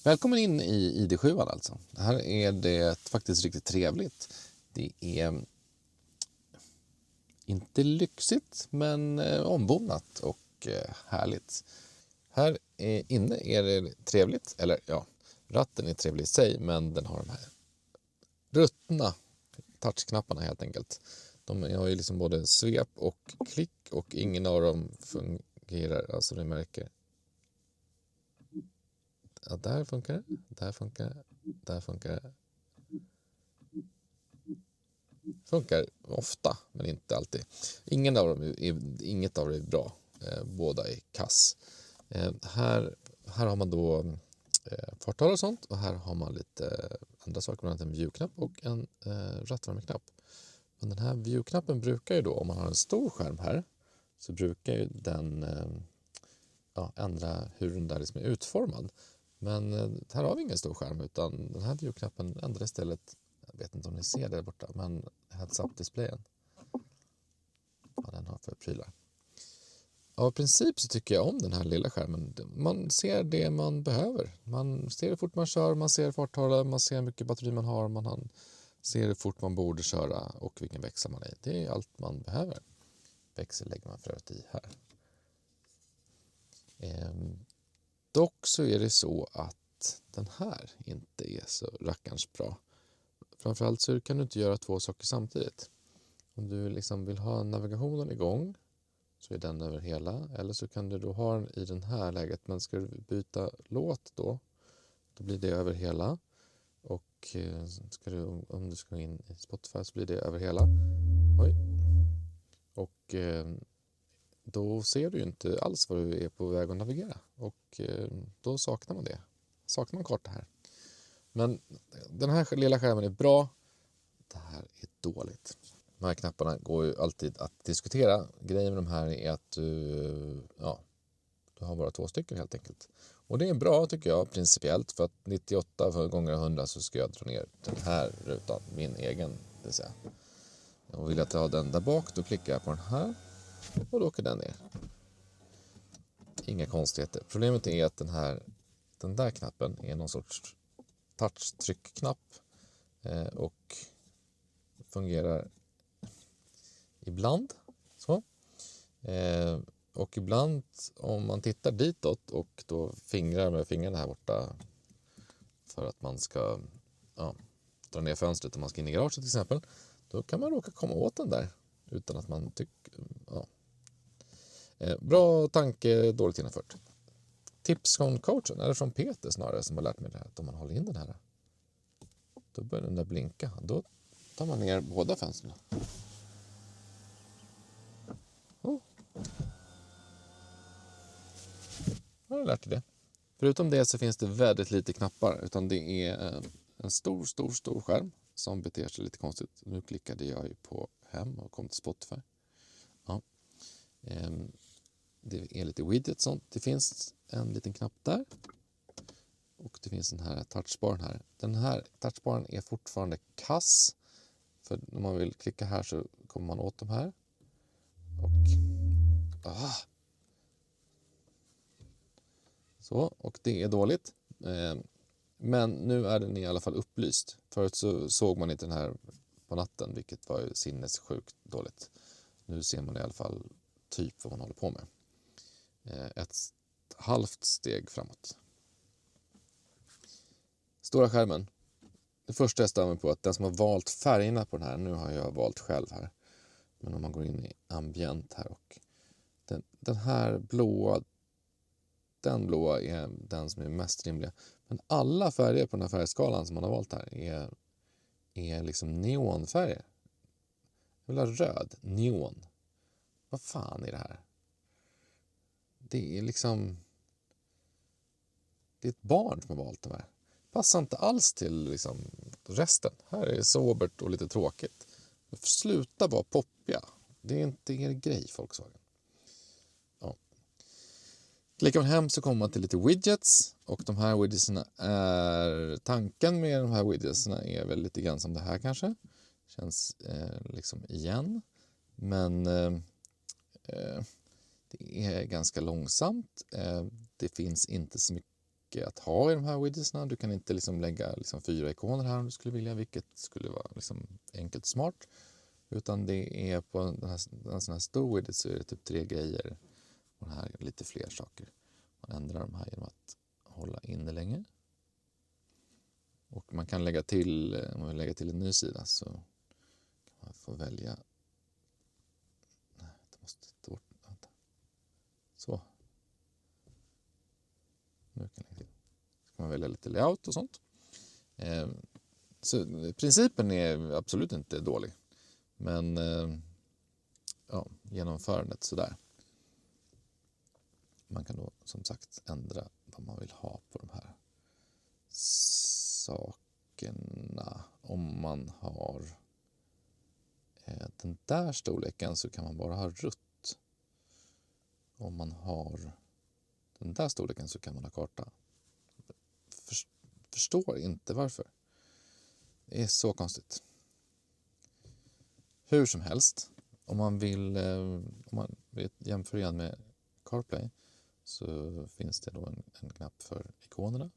Välkommen in i ID7 alltså. Här är det faktiskt riktigt trevligt. Det är inte lyxigt men ombonat och härligt. Här inne är det trevligt, eller ja, ratten är trevlig i sig, men den har de här ruttna touchknapparna helt enkelt. De har ju liksom både svep och klick och ingen av dem fungerar, alltså ni märker. Ja, där funkar det, där funkar det, där funkar det. Funkar ofta, men inte alltid. Inget av dem är bra. Båda är kass. Här har man då farthållare och sånt, och här har man lite andra saker, bland annat en view-knapp och en rattvärmeknapp. Men den här view-knappen brukar ju då, om man har en stor skärm här, så brukar ju den ändra hur den där liksom är utformad. Men här har vi ingen stor skärm, utan den här view-knappen ändrar istället. Jag vet inte om ni ser det där borta, men heads-up-displayen. Vad den har för prylar. Av princip så tycker jag om den här lilla skärmen. Man ser det man behöver. Man ser hur fort man kör, man ser farthållare, man ser hur mycket batteri man har, man ser hur fort man borde köra och vilken växel man är i. Det är allt man behöver. Växel lägger man för övrigt i här. Dock så är det så att den här inte är så rackarns bra. Framförallt så kan du inte göra två saker samtidigt. Om du liksom vill ha navigationen igång så är den över hela. Eller så kan du då ha den i den här läget. Men ska du byta låt då blir det över hela. Och om du ska in i Spotify så blir det över hela. Oj. Och då ser du ju inte alls vad du är på väg att navigera. Och då saknar man det. Saknar man kartan här. Men den här lilla skärmen är bra. Det här är dåligt. De här knapparna går ju alltid att diskutera. Grejen med de här är att du har bara 2 stycken helt enkelt. Och det är bra tycker jag principiellt, för att 98 gånger 100 så ska jag dra ner den här rutan, min egen. Det vill säga. Och vill jag ta den där bak, då klickar jag på den här och då åker den ner. Inga konstigheter. Problemet är att den där knappen är någon sorts touchtryckknapp och fungerar ibland så. Och ibland om man tittar ditåt och då fingrar med fingrarna här borta för att man ska dra ner fönstret om man ska in i garaget till exempel, då kan man råka komma åt den där utan att man tycker. Bra tanke, dåligt genomfört. Tips från coachen, eller från Peter snarare, som har lärt mig det här, att om man håller in den här då börjar den där blinka. Då tar man ner båda fönstren. Jag har lärt dig det. Förutom det så finns det väldigt lite knappar, utan det är en stor skärm som beter sig lite konstigt. Nu klickade jag ju på hem och kom till Spotify. Ja. Det är lite widget sånt. Det finns en liten knapp där. Och det finns den här touchbaren här. Den här touchbaren är fortfarande kass. För när man vill klicka här så kommer man åt de här. Och det är dåligt. Men nu är den i alla fall upplyst. Förut så såg man inte den här på natten, vilket var ju sinnessjukt dåligt. Nu ser man i alla fall typ vad man håller på med. Ett halvt steg framåt. Stora skärmen. Det första jag stör mig på är att den som har valt färgerna på den här, nu har jag valt själv här. Men om man går in i ambient här och den här blåa, den blåa är den som är mest rimliga. Men alla färger på den här färgskalan som man har valt här är liksom neonfärger. Jag vill ha röd, neon. Vad fan är det här? Det är liksom... Det är ett barn som har valt de här. Passar inte alls till liksom resten. Här är det sobert och lite tråkigt. Sluta vara poppiga. Det är inte er grej, Volkswagen. Ja. Klickar man hem så kommer man till lite widgets. Och de här widgetsna är... Tanken med de här widgetsna är väl lite grann som det här kanske. Känns liksom igen. Men det är ganska långsamt. Det finns inte så mycket mycket att ha i de här widgetsna. Du kan inte liksom lägga liksom 4 ikoner här om du skulle vilja, vilket skulle vara liksom enkelt och smart. Utan det är på en sån här stor widget så är det typ 3 grejer. Och den här är lite fler saker. Man ändrar de här genom att hålla inne länge. Och man kan lägga till, om man vill lägga till en ny sida så kan man få välja. Nej, det måste ta bort. Vänta. Så. Nu kan jag lägga till. Så kan man välja lite layout och sånt. Så principen är absolut inte dålig. Men ja, genomförandet sådär. Man kan då som sagt ändra vad man vill ha på de här sakerna. Om man har den där storleken så kan man bara ha rutt. Om man har den där storleken så kan man ha karta. Förstår inte varför. Det är så konstigt. Hur som helst, om man vill jämföra igen med CarPlay så finns det då en knapp för ikonerna.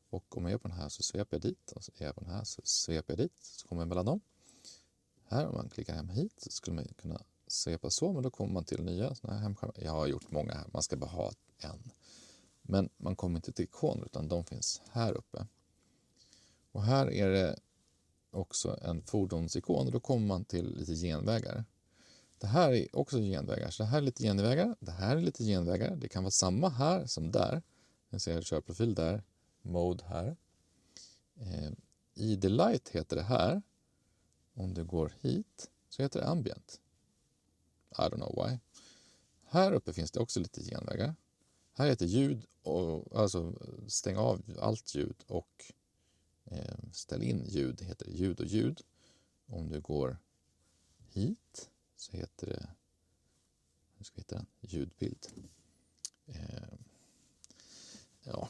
Och om jag är på den här så svepar jag dit. Och är jag på den här så svepar jag dit. Så kommer jag mellan dem. Här om man klickar hem hit så skulle man kunna svepa så. Men då kommer man till nya såna här hemskärmar. Jag har gjort många här. Man ska bara ha en. Men man kommer inte till ikoner utan de finns här uppe. Och här är det också en fordonsikon. Och då kommer man till lite genvägar. Det här är också genvägar. Så det här är lite genvägar. Det här är lite genvägar. Det kan vara samma här som där. Jag ser körprofil där. Mode här. ID Light heter det här. Om du går hit så heter det ambient. I don't know why. Här uppe finns det också lite genvägar. Här heter ljud, och, alltså stäng av allt ljud och ställ in ljud. Det heter ljud och ljud. Om du går hit så heter det, hur ska vi hitta den? Ljudbild. Ja,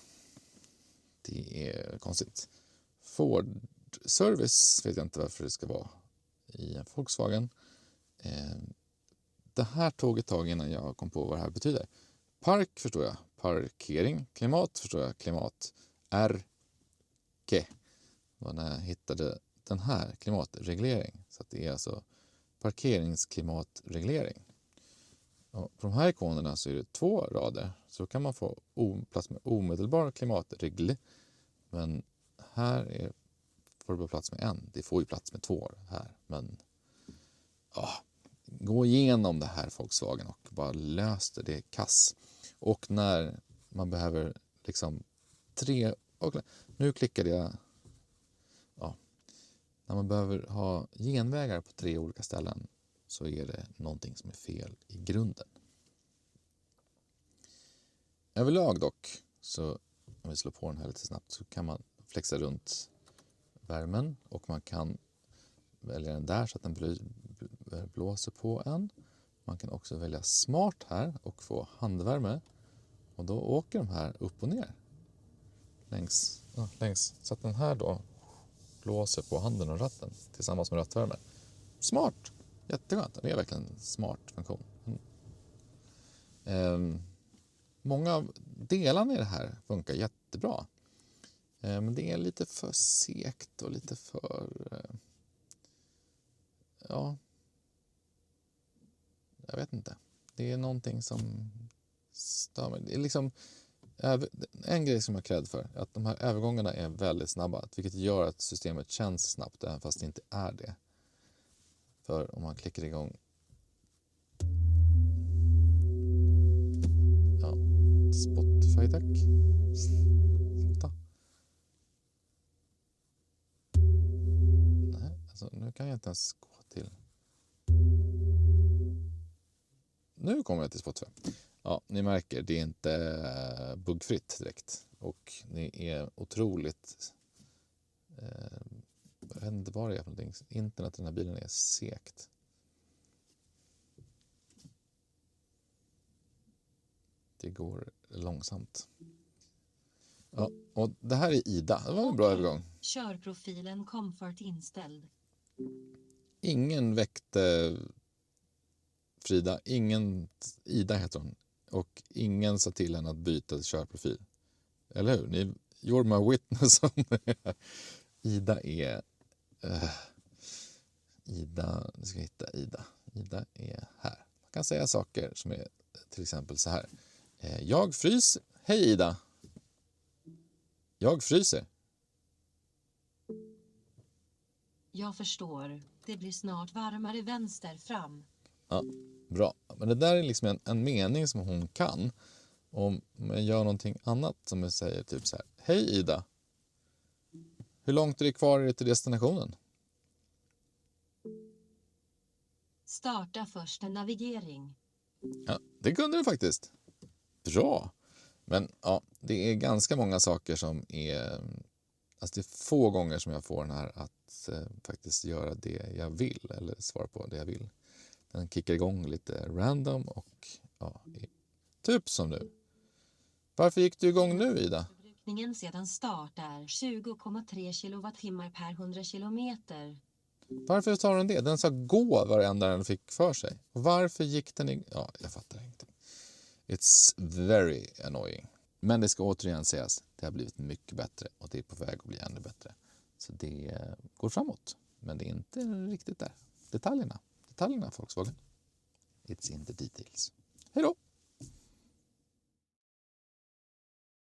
det är konstigt. Ford Service vet jag inte varför det ska vara i en Volkswagen. Det här tog ett tag innan jag kom på vad det här betyder. Park förstår jag, parkering. Klimat förstår jag, klimat. RK var när jag hittade den här, klimatreglering. Så att det är alltså parkeringsklimatreglering. Och på de här ikonerna så är det 2 rader. Så kan man få plats med omedelbar klimatregel. Men här får det bara plats med 1. Det får ju plats med 2 här. Men gå igenom det här Volkswagen och bara lös det. Det är kass. Och när man behöver liksom 3... Nu klickade jag... Ja. När man behöver ha genvägar på 3 olika ställen så är det någonting som är fel i grunden. Överlag dock, så om vi slår på den här lite snabbt så kan man flexa runt värmen och man kan välja den där så att den blåser på en. Man kan också välja smart här och få handvärme och då åker de här upp och ner längs så att den här då blåser på handen och ratten tillsammans med rattvärme. Smart! Jätteskönt. Det är verkligen en smart funktion. Många av delarna i det här funkar jättebra. Men det är lite för segt och lite för... jag vet inte. Det är någonting som stör mig. Det är liksom... En grej som jag är cred för är att de här övergångarna är väldigt snabba. Vilket gör att systemet känns snabbt även fast det inte är det. För om man klickar igång... Ja, Spotify tack. Sluta. Nej, alltså nu kan jag inte ens gå till... Nu kommer jag till Spotify. Ja, ni märker, det är inte buggfritt direkt. Och det är otroligt... jag vet inte vad det är för någonting. Internet i den här bilen är segt. Det går långsamt. Ja, och det här är Ida. Det var en bra övergång. Körprofilen comfort inställd. Ingen väckte Frida. Ida heter hon. Och ingen sa till henne att byta körprofil. Eller hur? You're my witness. Ida är... Ida, nu ska jag hitta Ida. Ida är här. Man kan säga saker som är till exempel så här. Jag fryser. Hej Ida. Jag fryser. Jag förstår. Det blir snart varmare vänster fram. Ja, bra. Men det där är liksom en mening som hon kan. Om jag gör någonting annat som jag säger typ så här. Hej Ida. Hur långt är det kvar till destinationen? Starta först en navigering. Ja, det kunde du faktiskt. Bra. Men ja, det är ganska många saker som är... Alltså det är få gånger som jag får den här att faktiskt göra det jag vill. Eller svara på det jag vill. Den kickar igång lite random och ja, typ som nu. Varför gick du igång nu Ida? Förbrukningen sedan start är 20,3 kilowattimmar per 100 kilometer. Varför tar den det? Den sa gå varenda den fick för sig. Och varför gick den igång? Ja, jag fattar ingenting. It's very annoying. Men det ska återigen sägas, det har blivit mycket bättre och det är på väg att bli ännu bättre. Så det går framåt, men det är inte riktigt där. Detaljerna Volkswagen. It's in the details. Hej då!